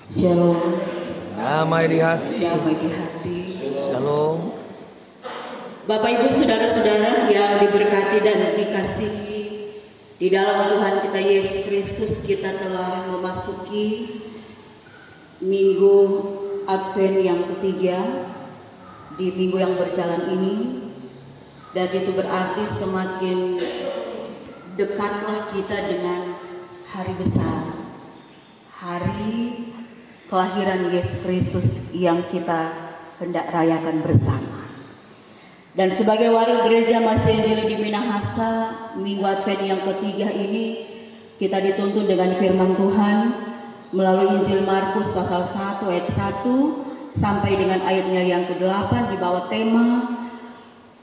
Shalom. Damai di hati. Damai di hati. Shalom. Bapak Ibu saudara-saudara yang diberkati dan dikasihi di dalam Tuhan kita Yesus Kristus, kita telah memasuki minggu Advent yang ketiga di minggu yang berjalan ini, dan itu berarti semakin dekatlah kita dengan hari besar, hari kelahiran Yesus Kristus yang kita hendak rayakan bersama. Dan sebagai warga gereja Masih Injil di Minahasa, minggu Advent yang ketiga ini kita dituntun dengan firman Tuhan melalui Injil Markus pasal 1 ayat 1 sampai dengan ayatnya yang ke-8 di bawah tema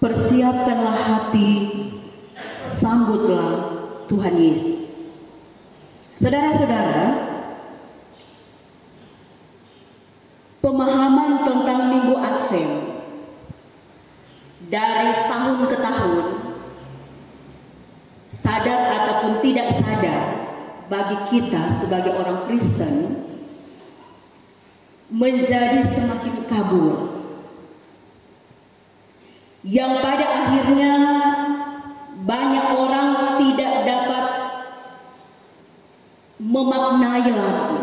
persiapkanlah hati, sambutlah Tuhan Yesus. Saudara-saudara, pemahaman tentang minggu Advent dari tahun ke tahun, sadar ataupun tidak sadar, bagi kita sebagai orang Kristen menjadi semakin kabur, yang pada akhirnya banyak orang tidak dapat memaknai lagi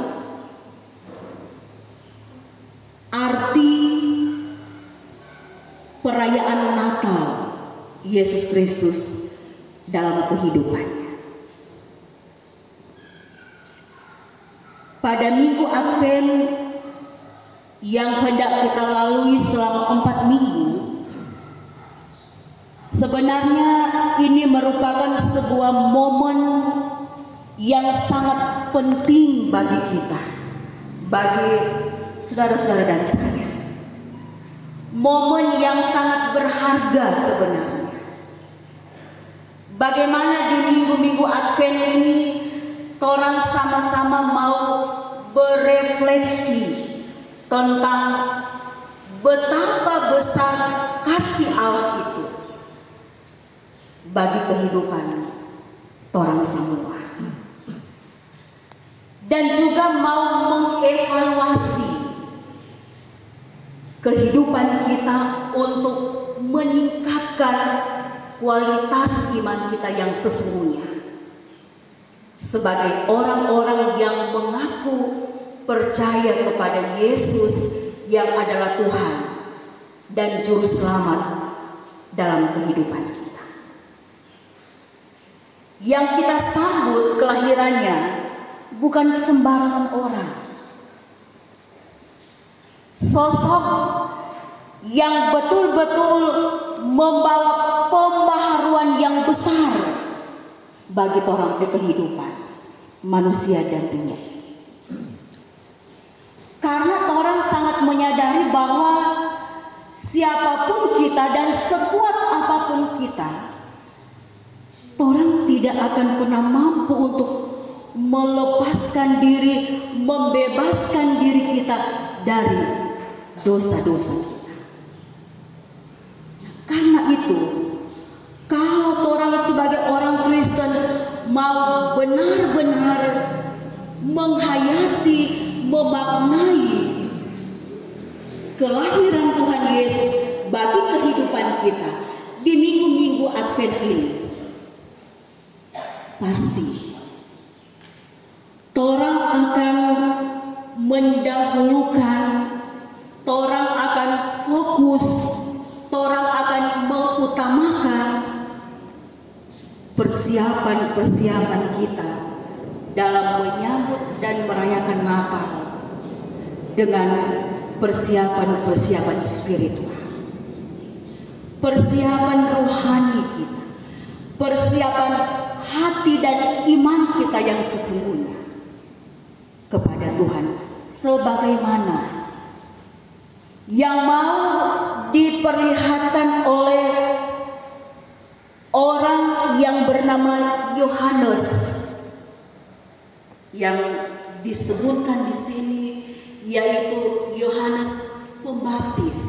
arti perayaan Natal Yesus Kristus dalam kehidupannya. Pada minggu Advent yang hendak kita lalui selama 4 minggu, sebenarnya ini merupakan sebuah momen yang sangat penting bagi kita, bagi saudara-saudara dan saya. Momen yang sangat berharga sebenarnya. Bagaimana di minggu-minggu Advent ini orang sama-sama mau berefleksi tentang betapa besar kasih Allah itu bagi kehidupan orang semua, dan juga mau mengevaluasi kehidupan kita untuk meningkatkan kualitas iman kita yang sesungguhnya sebagai orang-orang yang mengaku percaya kepada Yesus yang adalah Tuhan dan Juru Selamat dalam kehidupan kita. Yang kita sambut kelahirannya bukan sembarangan orang. Sosok yang betul-betul membawa pembaharuan yang besar bagi orang di kehidupan manusia dan dunia. Karena orang sangat menyadari bahwa siapapun kita dan sekuat apapun kita, orang tidak akan pernah mampu untuk melepaskan diri, membebaskan diri kita dari dosa-dosa kita. Karena itu, kalau orang sebagai orang Kristen mau benar-benar menghayati, memaknai kelahiran Tuhan Yesus bagi kehidupan kita di minggu-minggu Advent ini, pasti orang akan mendahulukan, orang akan fokus, orang akan mengutamakan persiapan-persiapan kita dalam menyambut dan merayakan Natal dengan persiapan-persiapan spiritual, persiapan rohani kita, persiapan hati dan iman kita yang sesungguhnya kepada Tuhan, sebagaimana yang mau diperlihatkan oleh orang yang bernama Yohanes, yang disebutkan di sini yaitu Yohanes Pembaptis.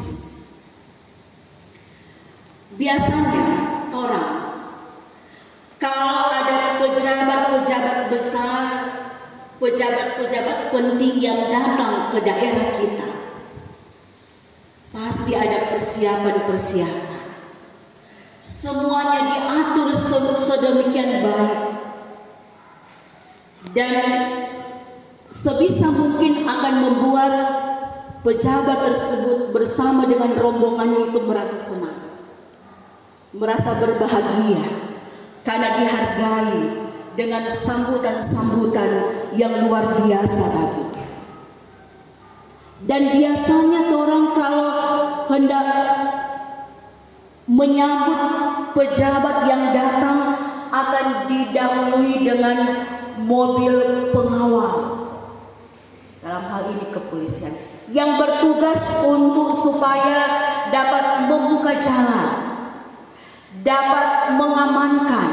Biasanya orang, kalau ada pejabat-pejabat besar, pejabat-pejabat penting yang datang ke daerah kita, pasti ada persiapan-persiapan. Semuanya diatur sedemikian baik, dan sebisa mungkin akan membuat pejabat tersebut bersama dengan rombongannya itu merasa senang, merasa berbahagia, karena dihargai dengan sambutan-sambutan yang luar biasa tadi. Dan biasanya orang kalau hendak menyambut pejabat yang datang akan didahului dengan mobil pengawal, dalam hal ini kepolisian, yang bertugas untuk supaya dapat membuka jalan, dapat mengamankan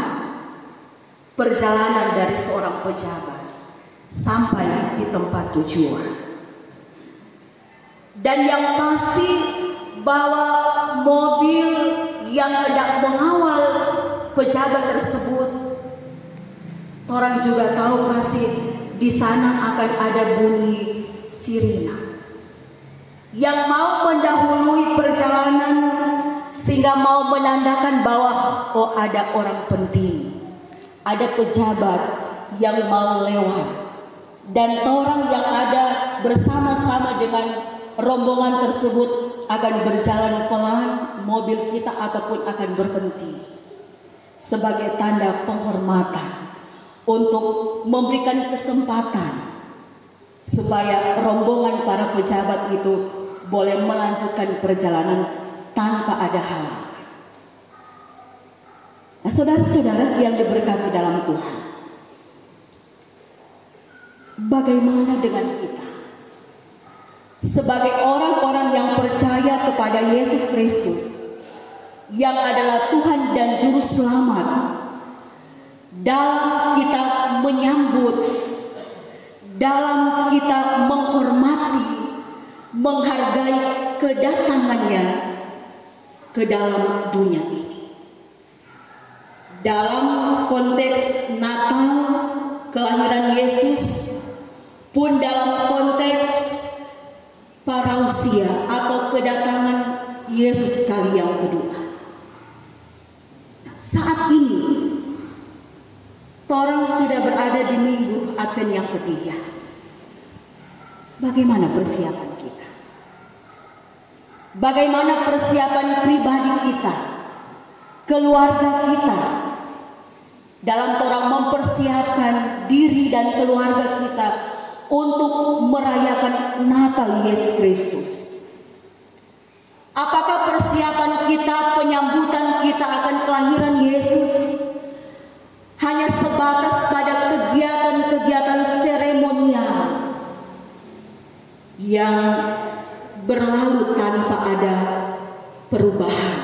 perjalanan dari seorang pejabat sampai di tempat tujuan. Dan yang pasti bahwa mobil yang hendak mengawal pejabat tersebut, orang juga tahu pasti di sana akan ada bunyi sirena yang mau mendahului perjalanan, sehingga mau menandakan bahwa oh, ada orang penting, ada pejabat yang mau lewat, dan orang yang ada bersama-sama dengan rombongan tersebut akan berjalan pelan, mobil kita ataupun akan berhenti sebagai tanda penghormatan untuk memberikan kesempatan supaya rombongan para pejabat itu boleh melanjutkan perjalanan tanpa ada halangan. Nah, saudara-saudara yang diberkati dalam Tuhan, bagaimana dengan kita sebagai orang-orang yang percaya kepada Yesus Kristus yang adalah Tuhan dan Juru Selamat, dalam kita menyambut, dalam kita menghormati, menghargai kedatangannya ke dalam dunia ini. Dalam konteks Natal, kelahiran Yesus, pun dalam konteks parausia atau kedatangan Yesus kali yang kedua. Saat ini orang sudah berada di minggu Advent yang ketiga. Bagaimana persiapan kita? Bagaimana persiapan pribadi kita, keluarga kita, dalam orang mempersiapkan diri dan keluarga kita untuk merayakan Natal Yesus Kristus? Apakah persiapan kita, penyambutan kita akan kelahiran Yesus hanya sebatas pada kegiatan-kegiatan seremonial yang berlalu tanpa ada perubahan,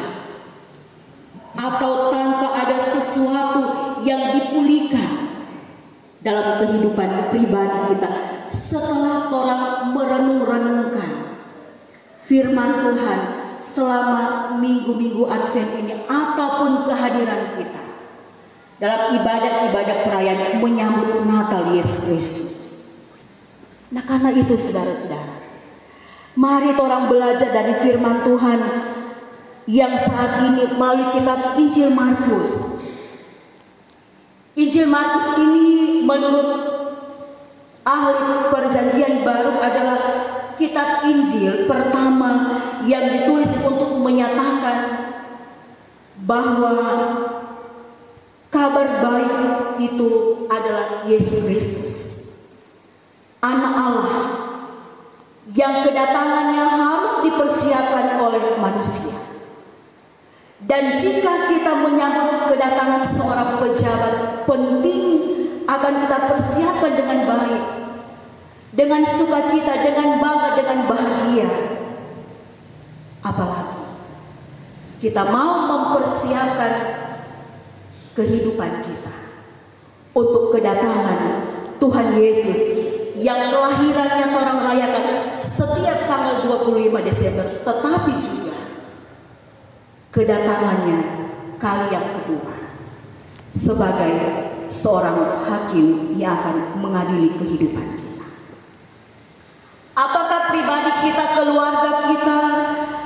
atau tanpa ada sesuatu yang dipulihkan dalam kehidupan pribadi kita setelah orang merenung-renungkan firman Tuhan selama minggu-minggu Advent ini, ataupun kehadiran kita dalam ibadat-ibadat perayaan menyambut Natal Yesus Kristus. Nah, karena itu saudara-saudara, mari orang belajar dari firman Tuhan yang saat ini melalui kitab Injil Markus. Injil Markus ini menurut ahli perjanjian baru adalah kitab Injil pertama yang ditulis untuk menyatakan bahwa kabar baik itu adalah Yesus Kristus, Anak Allah, yang kedatangannya harus dipersiapkan oleh manusia. Dan jika kita menyambut kedatangan seorang pejabat penting, akan kita persiapkan dengan baik, dengan sukacita, dengan bangga, dengan bahagia. Apalagi kita mau mempersiapkan kehidupan kita untuk kedatangan Tuhan Yesus yang kelahirannya orang rayakan setiap tanggal 25 Desember, tetapi juga kedatangannya kali yang kedua sebagai seorang hakim yang akan mengadili kehidupan kita. Apakah pribadi kita, keluarga kita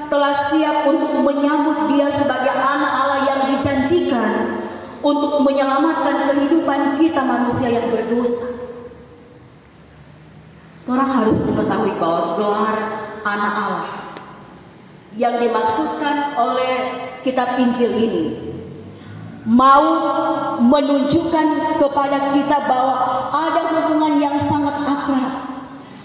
telah siap untuk menyambut Dia sebagai anak Allah yang dijanjikan untuk menyelamatkan kehidupan kita manusia yang berdosa? Orang harus mengetahui bahwa gelar anak Allah yang dimaksudkan oleh kitab Injil ini mau menunjukkan kepada kita bahwa ada hubungan yang sangat akrab,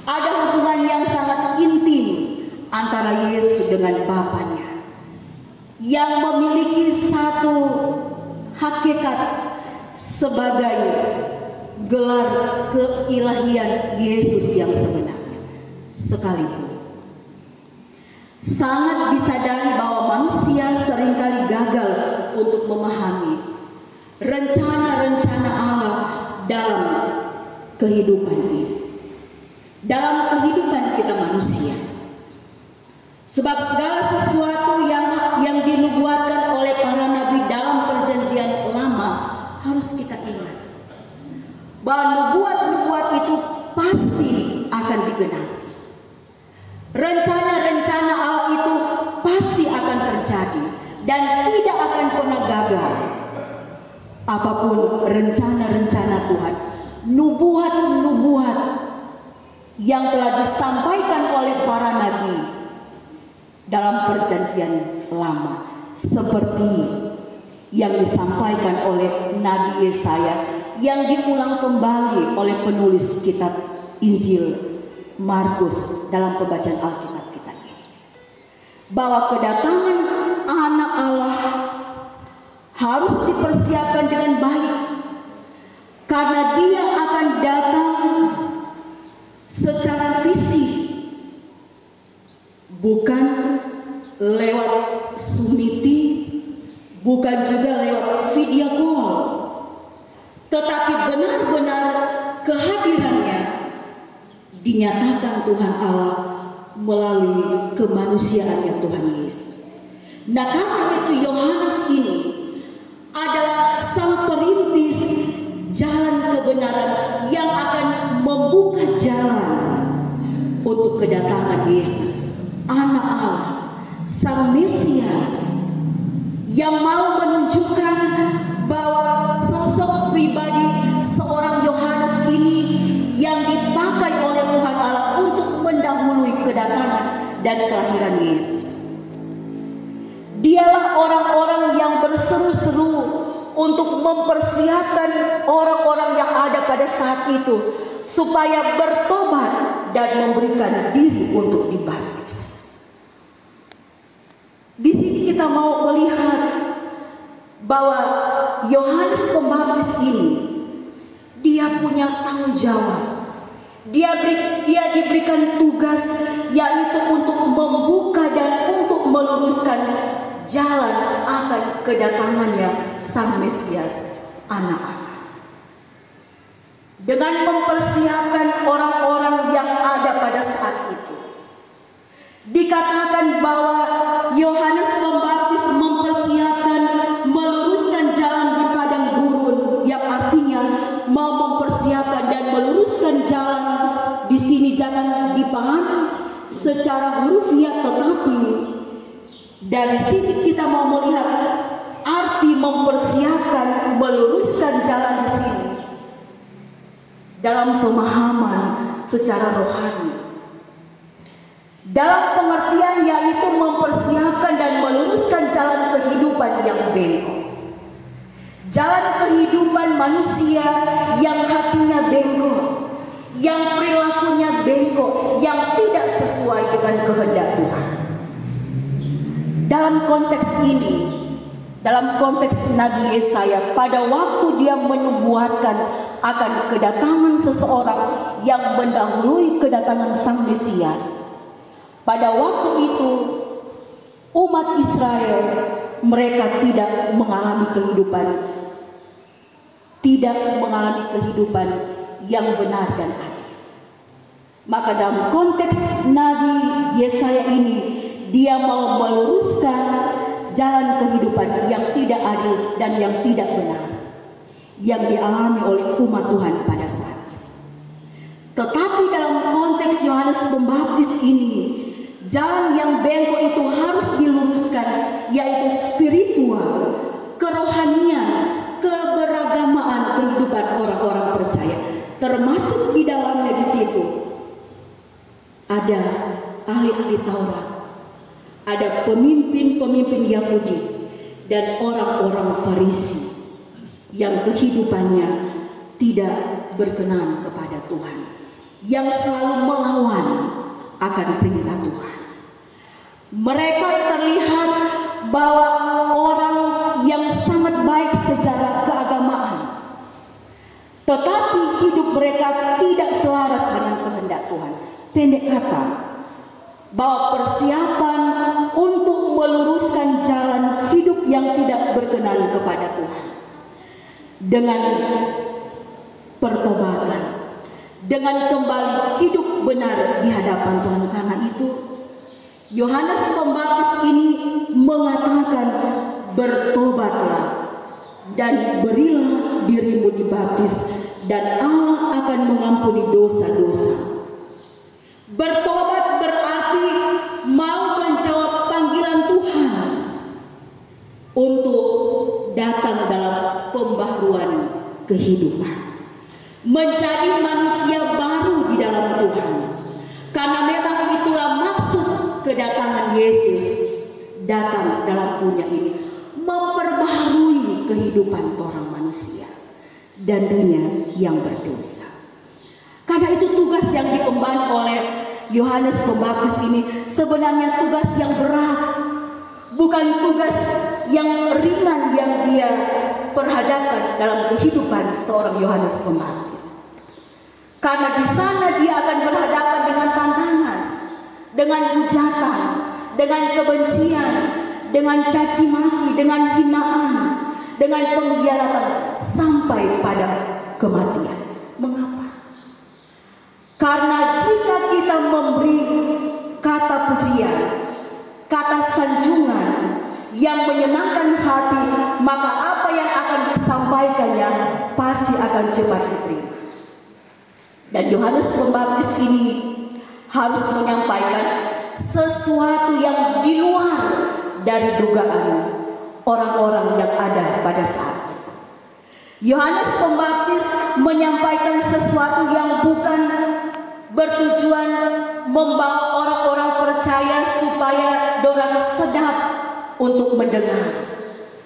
ada hubungan yang sangat intim antara Yesus dengan Bapaknya, yang memiliki satu hakikat sebagai gelar keilahian Yesus yang sebenarnya. Sekalipun sangat disadari bahwa manusia seringkali gagal untuk memahami rencana-rencana Allah dalam kehidupan ini, dalam kehidupan kita manusia. Sebab segala sesuatu yang dinubuatkan oleh para nabi dalam perjanjian lama harus kita ingat bahwa nubuat-nubuat itu pasti akan digenapi. Rencana-rencana Allah itu pasti akan terjadi dan tidak akan pernah gagal. Apapun rencana-rencana Tuhan, nubuat-nubuat yang telah disampaikan oleh para nabi dalam perjanjian lama, seperti yang disampaikan oleh Nabi Yesaya, yang diulang kembali oleh penulis kitab Injil Markus dalam pembacaan Alkitab kita ini, bahwa kedatangan anak Allah harus dipersiapkan dengan baik, karena Dia akan datang secara fisik, bukan lewat Zoom meeting, bukan juga lewat video call, tetapi benar-benar kehadirannya dinyatakan Tuhan Allah melalui kemanusiaannya Tuhan Yesus. Nah, karena itu Yohanes ini adalah sang perintis jalan kebenaran yang akan membuka jalan untuk kedatangan Yesus, anak Allah, sang Mesias, yang mau menunjukkan bahwa sosok pribadi seorang Yohanes ini yang dipakai oleh Tuhan Allah untuk mendahului kedatangan dan kelahiran Yesus. Dialah orang-orang yang berseru-seru untuk mempersiapkan orang-orang yang ada pada saat itu supaya bertobat dan memberikan diri untuk dibaptis. Di sini kita mau melihat bahwa Yohanes Pembaptis ini dia punya tanggung jawab. Dia diberikan tugas, yaitu untuk membuka dan untuk meluruskan jalan akan kedatangannya Sang Mesias, anak Allah, dengan mempersiapkan orang-orang yang ada pada saat itu. Dikatakan bahwa Yohanes Pembaptis mempersiapkan, meluruskan jalan di padang gurun, yang artinya mau mempersiapkan dan meluruskan jalan. Di sini jangan dipahami secara hurufiah, tetapi dari sini kita mau melihat arti mempersiapkan, meluruskan jalan di sini dalam pemahaman secara rohani, dalam pengertian yaitu mempersiapkan dan meluruskan jalan kehidupan yang bengkok, jalan kehidupan manusia yang hatinya bengkok, yang perilakunya bengkok, yang tidak sesuai dengan kehendak Tuhan. Dalam konteks ini, dalam konteks Nabi Yesaya, pada waktu dia menubuatkan akan kedatangan seseorang yang mendahului kedatangan Sang Mesias, pada waktu itu umat Israel mereka tidak mengalami kehidupan yang benar dan adil. Maka dalam konteks Nabi Yesaya ini, dia mau meluruskan jalan kehidupan yang tidak adil dan yang tidak benar, yang dialami oleh umat Tuhan pada saat itu. Tetapi dalam konteks Yohanes Pembaptis ini, jalan yang bengkok itu harus diluruskan, yaitu spiritual, kerohanian, keberagamaan kehidupan orang-orang percaya. Termasuk di dalamnya di situ ada ahli-ahli Taurat, ada pemimpin-pemimpin Yahudi, dan orang-orang Farisi yang kehidupannya tidak berkenan kepada Tuhan, yang selalu melawan akan perintah Tuhan. Mereka terlihat bahwa orang yang sangat baik secara keagamaan, tetapi hidup mereka tidak selaras dengan kehendak Tuhan. Pendek kata, bahwa persiapan untuk meluruskan jalan hidup yang tidak berkenan kepada Tuhan dengan pertobatan, dengan kembali hidup benar di hadapan Tuhan. Karena itu Yohanes Pembaptis ini mengatakan, bertobatlah dan berilah dirimu dibaptis, dan Allah akan mengampuni dosa-dosa. Bertobat berarti mau menjawab panggilan Tuhan untuk datang dalam pembaharuan kehidupan, menjadi manusia baru di dalam Tuhan. Karena memang itulah maksud kedatangan Yesus datang dalam dunia ini, memperbaharui kehidupan orang manusia dan dunia yang berdosa. Karena itu tugas yang diemban oleh Yohanes Pembaptis ini sebenarnya tugas yang berat, bukan tugas yang ringan yang dia perhadapkan dalam kehidupan seorang Yohanes Pembaptis. Karena di sana dia akan berhadapan dengan tantangan, dengan hujatan, dengan kebencian, dengan caci maki, dengan hinaan, dengan pengkhianatan sampai pada kematian. Mengapa? Karena jika kita memberi kata pujian, kata sanjungan yang menyenangkan hati, maka apa yang akan disampaikannya pasti akan cepat diterima. Dan Yohanes Pembaptis ini harus menyampaikan sesuatu yang di luar dari dugaan orang-orang yang ada pada saat itu. Yohanes Pembaptis menyampaikan sesuatu yang bukan bertujuan membawa orang-orang percaya supaya dorang sedap untuk mendengar.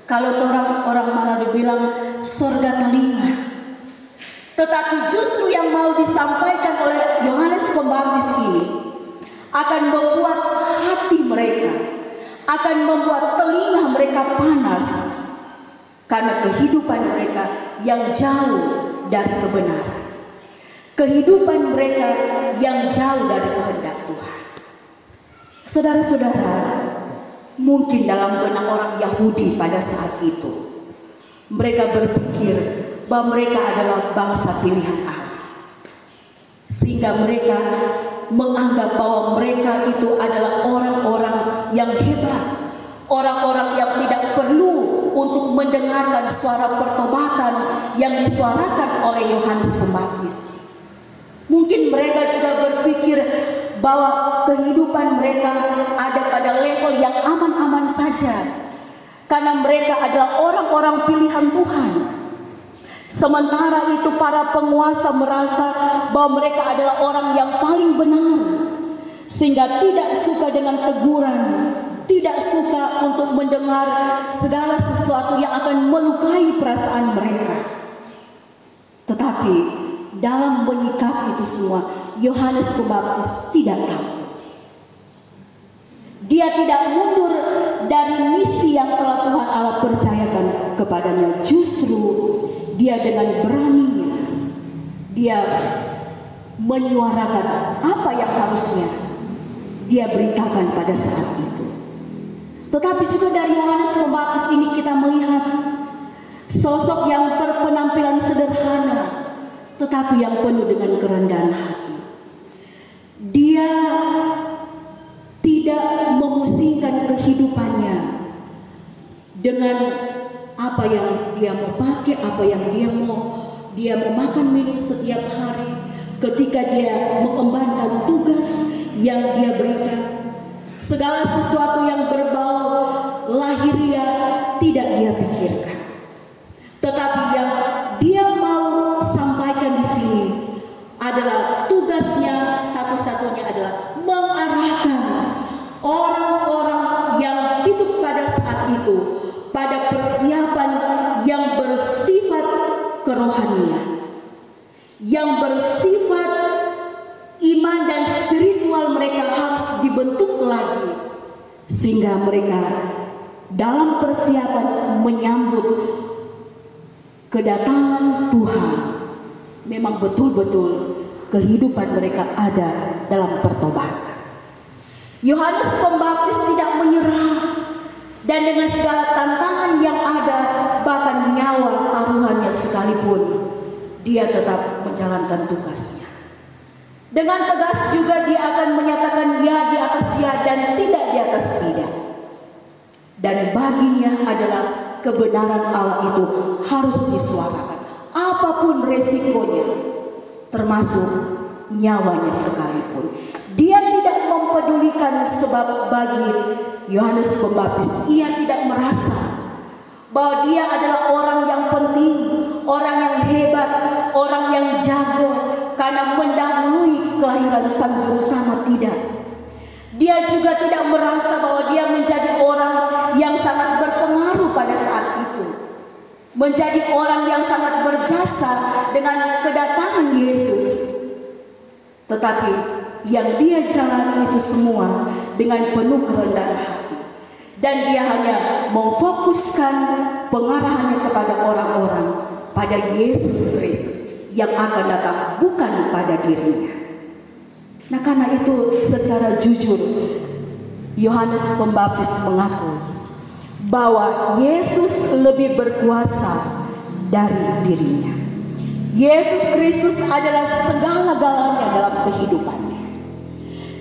Kalau orang-orang mana dibilang surga telinga. Tetapi justru yang mau disampaikan oleh Yohanes Pembaptis ini akan membuat hati mereka, akan membuat telinga mereka panas, karena kehidupan mereka yang jauh dari kebenaran, kehidupan mereka yang jauh dari kehendak Tuhan. Saudara-saudara, mungkin dalam benak orang Yahudi pada saat itu, mereka berpikir bahwa mereka adalah bangsa pilihan Allah, sehingga mereka menganggap bahwa mereka itu adalah orang-orang yang hebat, orang-orang yang tidak perlu untuk mendengarkan suara pertobatan yang disuarakan oleh Yohanes Pembaptis. Mungkin mereka juga berpikir bahwa kehidupan mereka ada pada level yang aman-aman saja, karena mereka adalah orang-orang pilihan Tuhan. Sementara itu para penguasa merasa bahwa mereka adalah orang yang paling benar, sehingga tidak suka dengan teguran, tidak suka untuk mendengar segala sesuatu yang akan melukai perasaan mereka. Tetapi dalam menyikapi itu semua, Yohanes Pembaptis tidak takut. Dia tidak mundur dari misi yang telah Tuhan Allah percayakan kepadanya. Justru dia dengan beraninya dia menyuarakan apa yang harusnya dia beritakan pada saat itu. Tetapi juga dari Yohanes Pembaptis ini kita melihat sosok yang berpenampilan sederhana, tetapi yang penuh dengan kerendahan hati. Dia tidak memusingkan kehidupannya dengan apa yang dia mau pakai, apa yang dia mau makan minum setiap hari, ketika dia mengemban tugas yang dia berikan, segala sesuatu yang berbau lahiriah tidak dia pikirkan. Tetapi yang dia mau sampaikan di sini adalah tugasnya satu-satunya adalah mengarahkan orang-orang yang hidup pada saat itu pada persiapan yang bersifat kerohanian, yang bersifat iman dan spiritual mereka harus dibentuk lagi, sehingga mereka dalam persiapan menyambut kedatangan Tuhan memang betul-betul kehidupan mereka ada dalam pertobatan. Yohanes Pembaptis tidak menyerah, dan dengan segala tantangan yang ada, bahkan nyawa taruhannya sekalipun, dia tetap menjalankan tugasnya. Dengan tegas juga dia akan menyatakan ya di atas ya dan tidak di atas tidak. Dan baginya adalah kebenaran Allah itu harus disuarakan, apapun resikonya, termasuk nyawanya sekalipun. Dia tidak mempedulikan, sebab bagi Yohanes Pembaptis ia tidak merasa bahwa dia adalah orang yang penting, orang yang hebat, orang yang jago karena mendahului kelahiran Sang Juru Selamat. Tidak. Dia juga tidak merasa bahwa dia menjadi orang yang sangat berpengaruh pada saat itu, menjadi orang yang sangat berjasa dengan kedatangan Yesus. Tetapi yang dia jalani itu semua dengan penuh kerendahan hati, dan dia hanya memfokuskan pengarahannya kepada orang-orang, pada Yesus Kristus yang akan datang, bukan pada dirinya. Nah, karena itu secara jujur Yohanes Pembaptis mengakui bahwa Yesus lebih berkuasa dari dirinya. Yesus Kristus adalah segala-galanya dalam kehidupannya.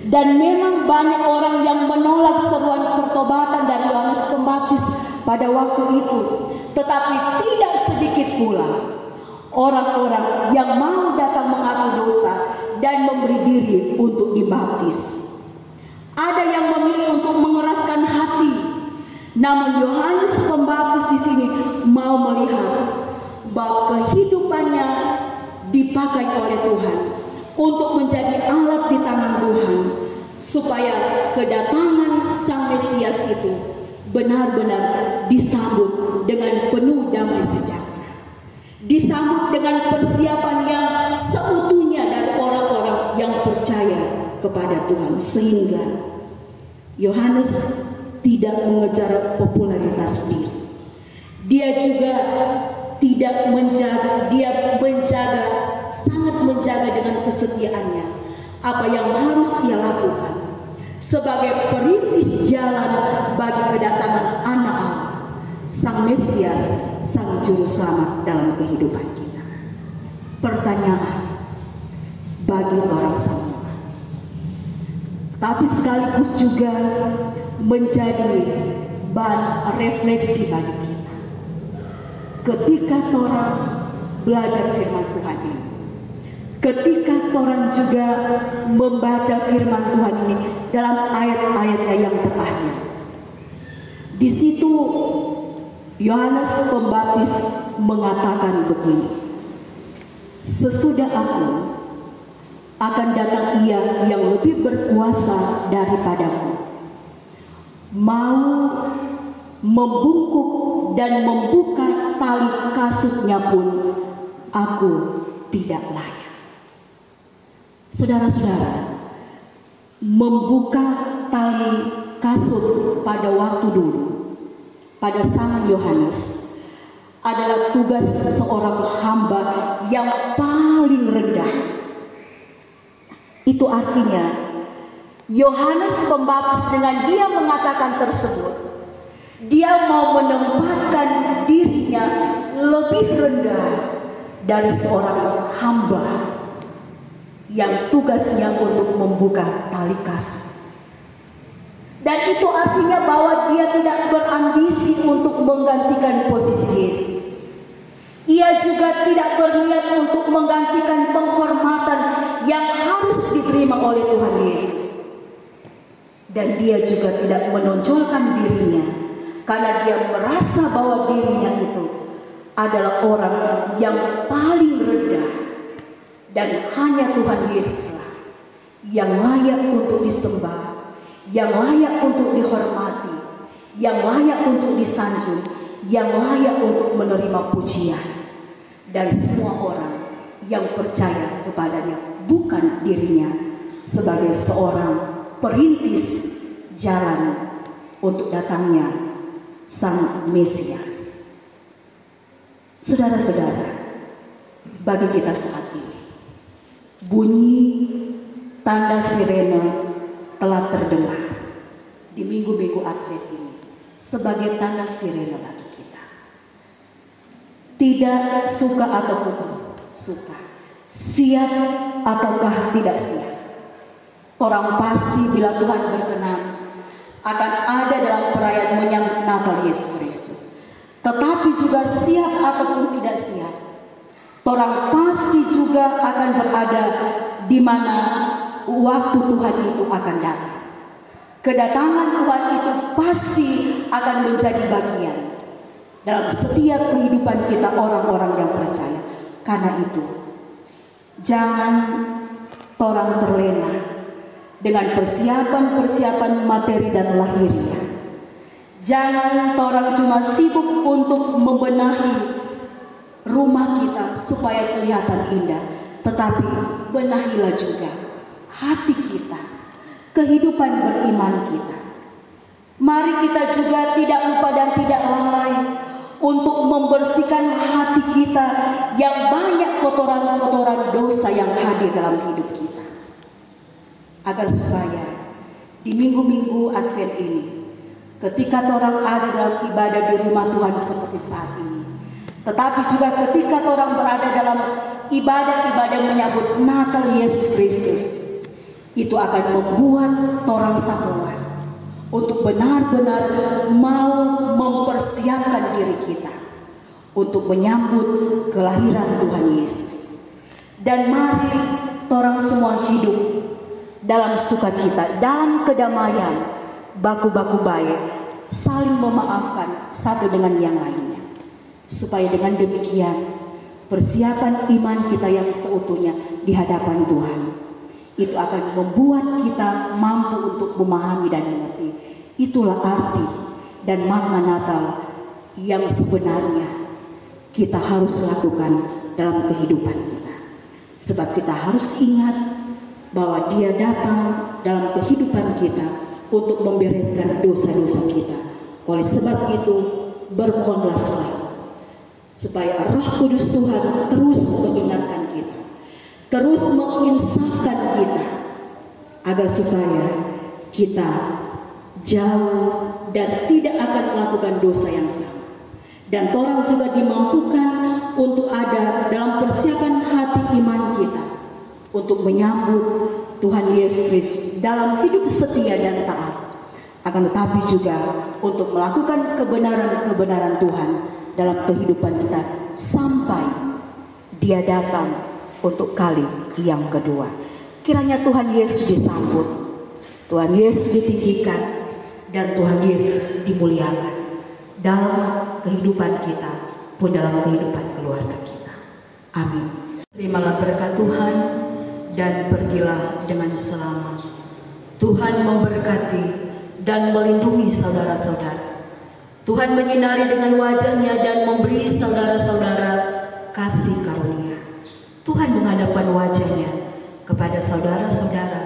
Dan memang banyak orang yang menolak seruan pertobatan dari Yohanes Pembaptis pada waktu itu. Tetapi tidak sedikit pula orang-orang yang mau datang mengaku dosa dan memberi diri untuk dibaptis. Ada yang memilih untuk mengeraskan hati. Namun Yohanes Pembaptis di sini mau melihat bahwa kehidupannya dipakai oleh Tuhan untuk menjadi alat di tangan Tuhan, supaya kedatangan Sang Mesias itu benar-benar disambut dengan penuh damai sejahtera, disambut dengan persiapan yang seutuhnya dari orang-orang yang percaya kepada Tuhan, sehingga Yohanes tidak mengejar popularitas diri. Dia juga tidak menjaga, sangat menjaga dengan kesetiaannya apa yang harus ia lakukan sebagai perintis jalan bagi kedatangan Anak Allah, Sang Mesias, Sang Juru Selamat dalam kehidupan kita. Pertanyaan bagi orang semua, tapi sekaligus juga menjadi bahan refleksi bagi kita. Ketika orang belajar firman Tuhan ini, ketika orang juga membaca firman Tuhan ini dalam ayat-ayatnya yang terakhir, di situ Yohanes Pembaptis mengatakan begini: sesudah aku akan datang Ia yang lebih berkuasa daripadaku, mau membungkuk dan membuka tali kasutnya pun aku tidak layak. Saudara-saudara, membuka tali kasut pada waktu dulu, pada zaman Yohanes, adalah tugas seorang hamba yang paling rendah. Itu artinya Yohanes Pembaptis dengan dia mengatakan tersebut, dia mau menempatkan dirinya lebih rendah dari seorang hamba yang tugasnya untuk membuka tali kasut. Dan itu artinya bahwa dia tidak berambisi untuk menggantikan posisi Yesus. Ia juga tidak berniat untuk menggantikan penghormatan yang harus diterima oleh Tuhan Yesus. Dan dia juga tidak menonjolkan dirinya karena dia merasa bahwa dirinya itu adalah orang yang paling rendah. Dan hanya Tuhan Yesuslah yang layak untuk disembah, yang layak untuk dihormati, yang layak untuk disanjung, yang layak untuk menerima pujian dari semua orang yang percaya kepadanya, bukan dirinya sebagai seorang perintis jalan untuk datangnya Sang Mesias. Saudara-saudara, bagi kita saat ini, bunyi tanda sirene telah terdengar di minggu-minggu Advent ini sebagai tanda sirene bagi kita. Tidak suka ataupun suka, siap ataukah tidak siap, orang pasti bila Tuhan berkenan akan ada dalam perayaan menyambut Natal Yesus Kristus. Tetapi juga siap ataupun tidak siap, orang pasti juga akan berada di mana waktu Tuhan itu akan datang. Kedatangan Tuhan itu pasti akan menjadi bagian dalam setiap kehidupan kita orang-orang yang percaya. Karena itu, jangan orang terlena dengan persiapan-persiapan materi dan lahiriah. Jangan orang cuma sibuk untuk membenahi rumah kita supaya kelihatan indah, tetapi benahilah juga hati kita, kehidupan beriman kita. Mari kita juga tidak lupa dan tidak lalai untuk membersihkan hati kita yang banyak kotoran-kotoran dosa yang hadir dalam hidup kita, agar supaya di minggu-minggu Advent ini, ketika orang ada dalam ibadah di rumah Tuhan seperti saat ini, tetapi juga ketika orang berada dalam ibadah-ibadah menyambut Natal Yesus Kristus, itu akan membuat orang semua untuk benar-benar mau mempersiapkan diri kita untuk menyambut kelahiran Tuhan Yesus. Dan mari orang semua hidup dalam sukacita, dalam kedamaian, baku-baku baik, saling memaafkan satu dengan yang lainnya, supaya dengan demikian persiapan iman kita yang seutuhnya di hadapan Tuhan itu akan membuat kita mampu untuk memahami dan mengerti. Itulah arti dan makna Natal yang sebenarnya kita harus lakukan dalam kehidupan kita. Sebab kita harus ingat bahwa Dia datang dalam kehidupan kita untuk membereskan dosa-dosa kita. Oleh sebab itu, bermohonlah selalu supaya Roh Kudus Tuhan terus mengingatkan kita, terus menginsafkan kita, agar supaya kita jauh dan tidak akan melakukan dosa yang sama. Dan orang juga dimampukan untuk ada dalam persiapan hati iman kita untuk menyambut Tuhan Yesus Kristus dalam hidup setia dan taat, akan tetapi juga untuk melakukan kebenaran-kebenaran Tuhan dalam kehidupan kita sampai Dia datang untuk kali yang kedua. Kiranya Tuhan Yesus disambut, Tuhan Yesus ditinggikan, dan Tuhan Yesus dimuliakan dalam kehidupan kita pun dalam kehidupan keluarga kita. Amin. Terimalah berkat Tuhan dan pergilah dengan selamat. Tuhan memberkati dan melindungi saudara-saudara. Tuhan menyinari dengan wajah-Nya dan memberi saudara-saudara kasih karunia. Tuhan menghadapkan wajah-Nya kepada saudara-saudara